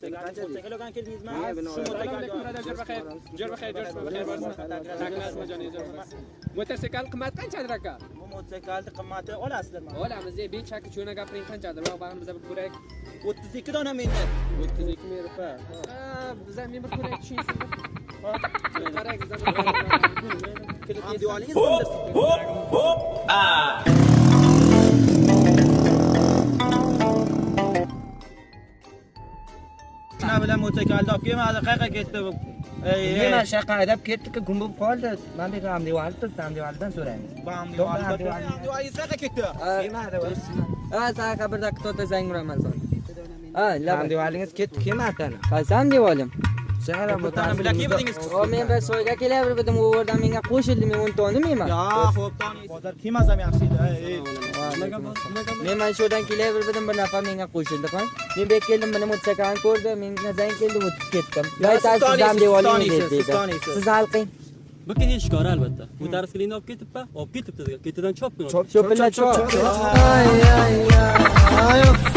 Motosikletga keldingizmi? Jo'r baxayr bo'lsin. Taklazma joningiz. Motosiklet qimmat qanchadir aka? Bu motosikletning qimmati olasizlarmi? Olamiz, bechaki cho'na gapiring qanchadir? Yo'q, bag'rimizda bir ko'rak. 32 dona menda. 32 ming rupiya. Bizdan men bir ko'rak tushingizmi? Qarang, bizdan Hamdi olingiz bildirsin. Mana bilan motosikletni olib kelmadi, qayerga ketdi bu? Nima shaqa adab ketdi-ku, gum bo'lib qoldi. Mana bu ham devorni turibdi, ham devordan so'raymiz. Hamdi qayerga ketdi? Kelmadi, Ha, sana xabarda to'ta zang uraman sen. Ha, ham devoringiz ketdi, kelmadi ana. Qaysam deb olim. Shahar Butani bilan kelmadingiz. O men bir soyga kelaver edim, u yerdan menga qo'shildi, men uni tonimayman. Ya, xo'p, taniysiz. Bozor kelmasam yaxshi edi. Men mana shu yerdan kelaver edim, bir nafar menga qo'shildi, qon. Men bek keldim, meni mototsiklni ko'rdi, menga zang keldi, o'tib ketdim. Aytasiz deb oling dedi. Siz hal qiling. Bu keyin ishkor albatta. Bu tarafkilingni olib ketibpa, olib ketibdi. Ketidan chopdim. Chopilla chop. Ay ay ay.